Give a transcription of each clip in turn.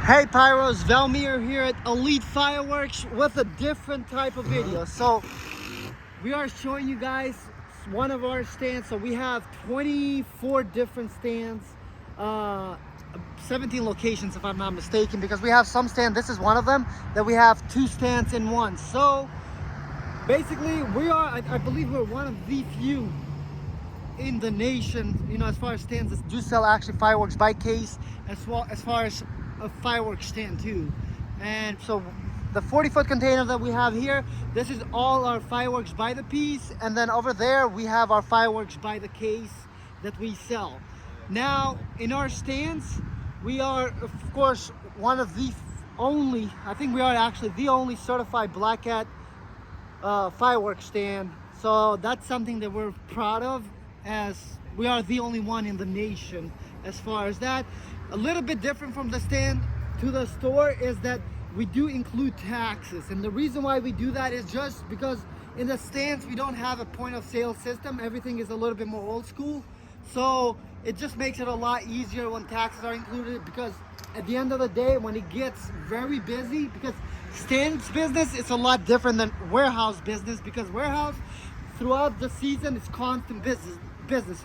Hey Pyros, Valmir here at Elite Fireworks with a different type of video. So we are showing you guys one of our stands. So we have 24 different stands, 17 locations if I'm not mistaken, because we have some stands, this is one of them, that we have two stands in one. So basically I believe we're one of the few in the nation, as far as stands that do sell actually fireworks by case, as well as far as a fireworks stand too. And so the 40-foot container that we have here, this is all our fireworks by the piece, and then over there we have our fireworks by the case that we sell. Now in our stands, we are of course one of the only, I think we are actually the only certified Black Hat fireworks stand. So that's something that we're proud of, as we are the only one in the nation as far as that. A little bit different from the stand to the store is that we do include taxes, and the reason why we do that is just because in the stands we don't have a point of sale system. Everything is a little bit more old school, so it just makes it a lot easier when taxes are included, because at the end of the day, when it gets very busy, because stands business is a lot different than warehouse business, because warehouse throughout the season it's constant business.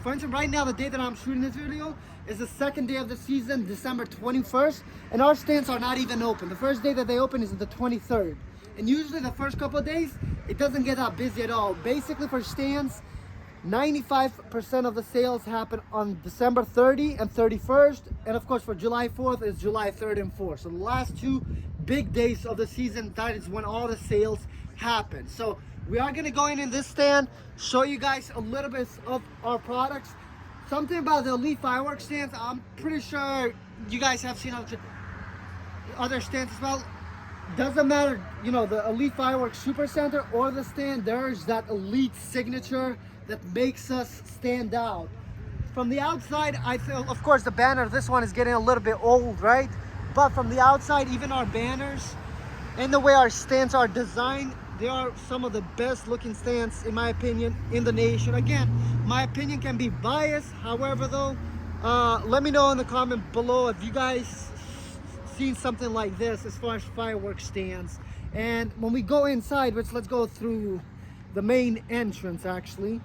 For instance, right now, the day that I'm shooting this video is the second day of the season, December 21st, and our stands are not even open. The first day that they open is the 23rd, and usually the first couple of days it doesn't get that busy at all. Basically for stands, 95% of the sales happen on December 30 and 31st, and of course for July 4th is July 3rd and 4th. So the last two big days of the season, that is when all the sales happen. So we are going to go in this stand, show you guys a little bit of our products. Something about the Elite Fireworks stands, I'm pretty sure you guys have seen other stands as well. Doesn't matter, the Elite Fireworks Super Center or the stand, there's that Elite signature that makes us stand out. From the outside, I feel, of course, the banner, this one is getting a little bit old, right? But from the outside, even our banners and the way our stands are designed, they are some of the best looking stands, in my opinion, in the nation. Again, my opinion can be biased. However, though, let me know in the comment below if you guys seen something like this as far as fireworks stands. And when we go inside, let's go through the main entrance actually.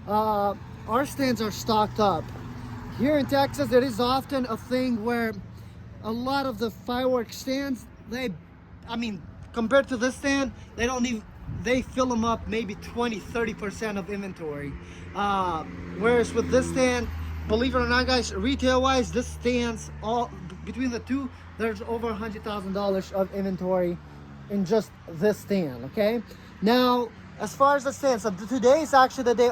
Our stands are stocked up. Here in Texas, it is often a thing where a lot of the fireworks stands, compared to this stand, they fill them up maybe 20-30% of inventory. Whereas with this stand, believe it or not guys, retail wise, this stands all between the two, there's over $100,000 of inventory in just this stand. Okay, now as far as the stands, so today is actually the day,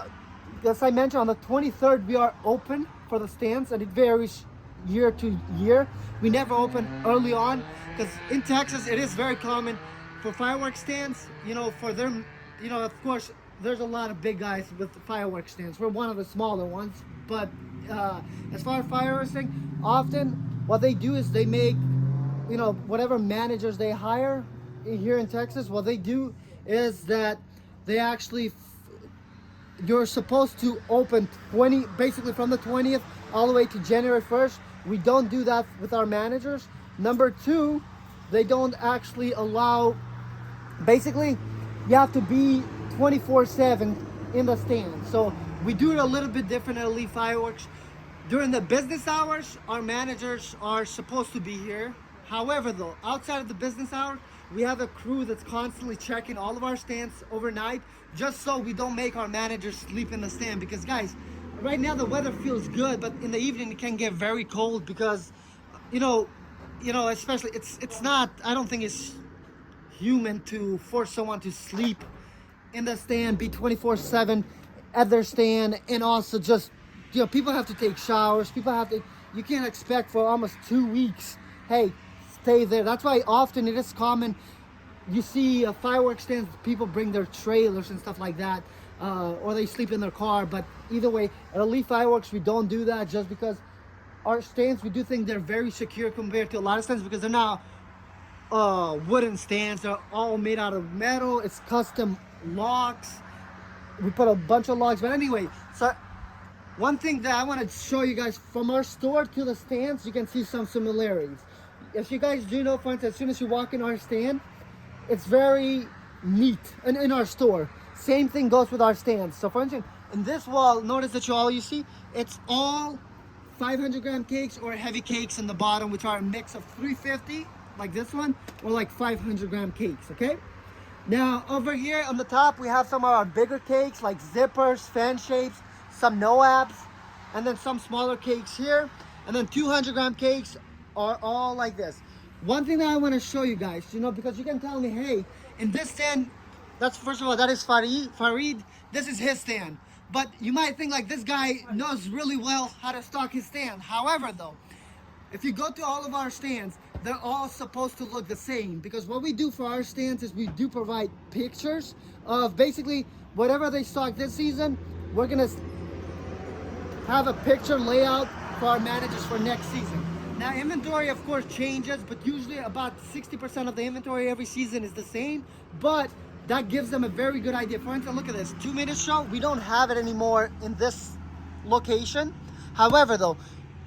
as I mentioned, on the 23rd we are open for the stands, and it varies year to year. We never open early on, because in Texas it is very common for fireworks stands, for them, of course there's a lot of big guys with fireworks stands. We're one of the smaller ones, but as far as fireworks thing, often what they do is they make, whatever managers they hire here in Texas, what they do is that they actually, you're supposed to open basically from the 20th all the way to January 1st. We don't do that with our managers. Number two, they don't actually allow, basically you have to be 24/7 in the stand. So we do it a little bit different at Elite Fireworks. During the business hours, our managers are supposed to be here. However though, outside of the business hour, we have a crew that's constantly checking all of our stands overnight, just so we don't make our managers sleep in the stand. Because guys, right now the weather feels good, but in the evening it can get very cold, because especially it's not, I don't think it's human to force someone to sleep in the stand, be 24/7 at their stand, and also just, people have to take showers, you can't expect for almost 2 weeks, hey, stay there. That's why often it is common, you see fireworks stands, people bring their trailers and stuff like that, or they sleep in their car. But either way, at Elite Fireworks we don't do that, just because our stands, we do think they're very secure compared to a lot of stands, because they're not wooden stands. They're all made out of metal. It's custom locks. We put a bunch of locks. But anyway, so one thing that I want to show you guys, from our store to the stands, you can see some similarities. as you guys do know, for instance, as soon as you walk in our stand, it's very neat in our store. Same thing goes with our stands. So for instance, in this wall, notice that you see, it's all 500 gram cakes or heavy cakes in the bottom, which are a mix of 350, like this one, or like 500 gram cakes, okay? Now over here on the top, we have some of our bigger cakes like zippers, fan shapes, some no-abs, and then some smaller cakes here. And then 200 gram cakes are all like this. One thing that I want to show you guys, because you can tell me, hey, in this stand, that's, first of all, that is Farid, this is his stand. But you might think like this guy knows really well how to stock his stand. However though, if you go to all of our stands, they're all supposed to look the same, because what we do for our stands is we do provide pictures of basically whatever they stock this season. We're gonna have a picture layout for our managers for next season. Now inventory of course changes, but usually about 60% of the inventory every season is the same, but that gives them a very good idea. For instance, look at this 2-minute show. We don't have it anymore in this location. However though,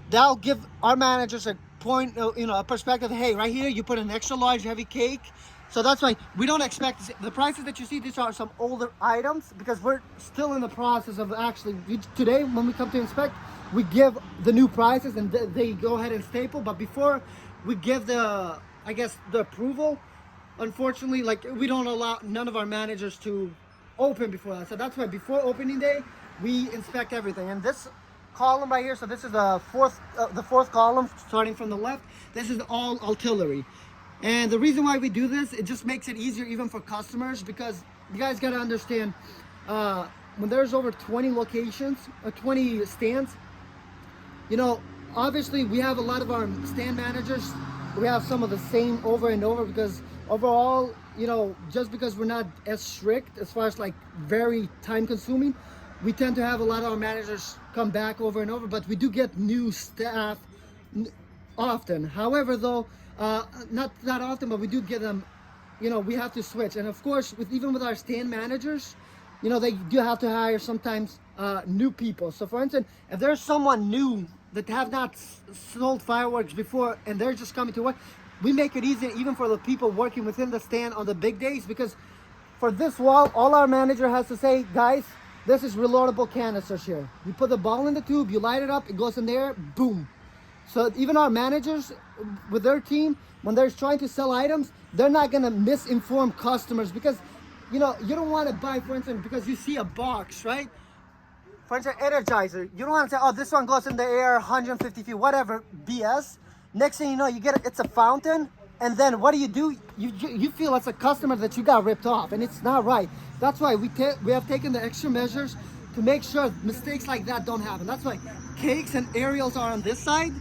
that'll give our managers a point, a perspective. Hey, right here you put an extra large heavy cake. So that's why we don't expect the prices that you see. These are some older items because we're still in the process of actually today when we come to inspect, we give the new prices and they go ahead and staple. But before we give the approval, unfortunately, like we don't allow none of our managers to open before that. So that's why before opening day we inspect everything. And this column right here, so this is the fourth column starting from the left. This is all artillery. And the reason why we do this, it just makes it easier even for customers, because you guys got to understand, when there's over 20 locations or 20 stands, obviously we have a lot of our stand managers, we have some of the same over and over, because overall, just because we're not as strict as far as like very time consuming, we tend to have a lot of our managers come back over and over, but we do get new staff often. However though, not that often, but we do get them, we have to switch. And of course, even with our stand managers, they do have to hire sometimes new people. So for instance, if there's someone new that have not sold fireworks before and they're just coming to work, we make it easy even for the people working within the stand on the big days, because for this wall, all our manager has to say, guys, this is reloadable canisters here. You put the ball in the tube, you light it up, it goes in there, boom. So even our managers with their team, when they're trying to sell items, they're not gonna misinform customers, because you don't want to buy, for instance, because you see a box, right? For instance, Energizer, you don't want to say, oh, this one goes in the air 150 feet, whatever, BS. Next thing you know, you get it's a fountain, and then what do? You feel as a customer that you got ripped off, and it's not right. That's why we have taken the extra measures to make sure mistakes like that don't happen. That's why cakes and aerials are on this side.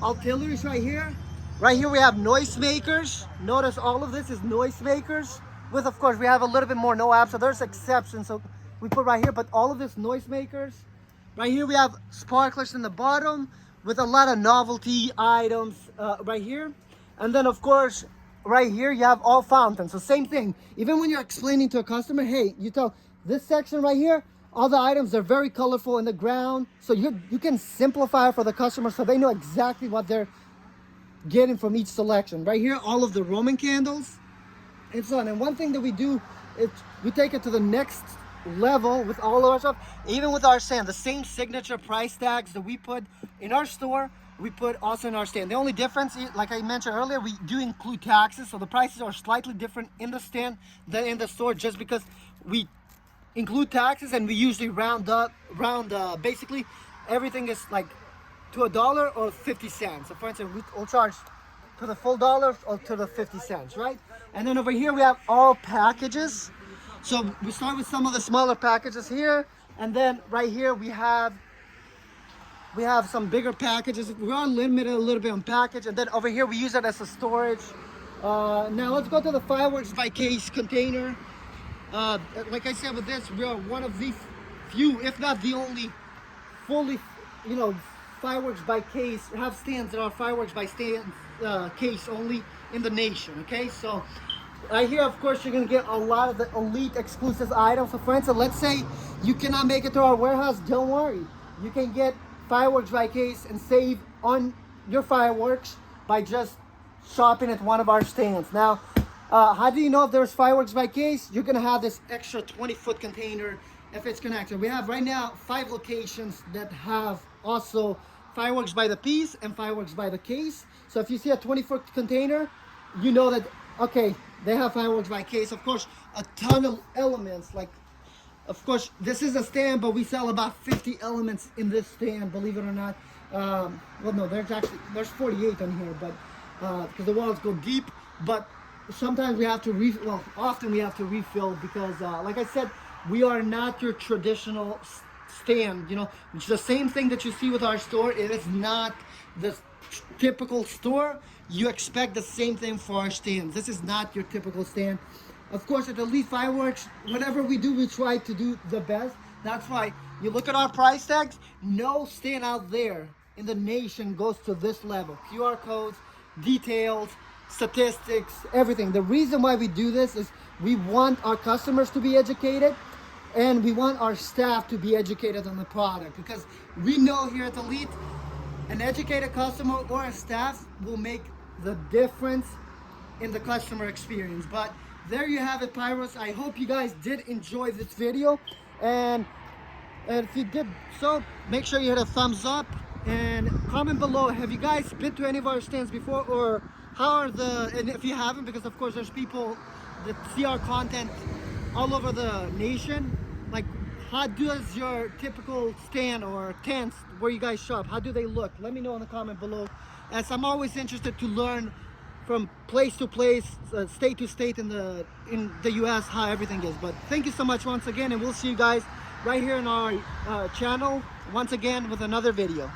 Artillery's right here. Right here we have noise makers. Notice all of this is noise makers. With, of course, we have a little bit more no-abs, so there's exceptions. So we put right here, but all of this noise makers. Right here we have sparklers in the bottom with a lot of novelty items right here. And then, of course, right here you have all fountains. So same thing. Even when you're explaining to a customer, hey, you tell this section right here, all the items are very colorful in the ground, so you can simplify it for the customer so they know exactly what they're getting from each selection. Right here, all of the Roman candles and so on. And one thing that we do is we take it to the next level with all of our stuff. Even with our stand, the same signature price tags that we put in our store, we put also in our stand. The only difference is, like I mentioned earlier, we do include taxes, so the prices are slightly different in the stand than in the store, just because we include taxes, and we usually basically everything is like to $1 or 50 cents. So for instance, we'll charge to the full dollar or to the 50 cents, right? And then over here we have all packages. So we start with some of the smaller packages here, and then right here we have some bigger packages. We are limited a little bit on package, and then over here we use it as a storage. Now let's go to the fireworks by case container. Like I said, with this, we are one of the few, if not the only, fully, fireworks by case, have stands that are fireworks by case only in the nation, okay? So right here, of course, you're gonna get a lot of the Elite exclusive items. So for instance, let's say you cannot make it to our warehouse, don't worry. You can get fireworks by case and save on your fireworks by just shopping at one of our stands. Now, how do you know if there's fireworks by case? You're gonna have this extra 20-foot container if it's connected. We have right now 5 locations that have also fireworks by the piece and fireworks by the case. So if you see a 20-foot container, you know that, okay, they have fireworks by case. Of course, a ton of elements, like, of course, this is a stand, but we sell about 50 elements in this stand, believe it or not. Well, no, there's 48 on here, but because the walls go deep. But sometimes we have to often we have to refill because, like I said, we are not your traditional stand. You know, it's the same thing that you see with our store. It is not the typical store. You expect the same thing for our stands. This is not your typical stand. Of course, at Elite Fireworks, whatever we do, we try to do the best. That's why you look at our price tags. No stand out there in the nation goes to this level. QR codes, details, statistics, everything. The reason why we do this is we want our customers to be educated, and we want our staff to be educated on the product, because we know here at Elite, an educated customer or a staff will make the difference in the customer experience. But there you have it, Pyros. I hope you guys did enjoy this video, and if you did so, make sure you hit a thumbs up and comment below. Have you guys been to any of our stands before, or how are and if you haven't, because of course there's people that see our content all over the nation, like, how does your typical stand or tents where you guys shop, how do they look? Let me know in the comment below, as I'm always interested to learn from place to place, state to state in the US, how everything is. But thank you so much once again, and we'll see you guys right here in our channel once again with another video.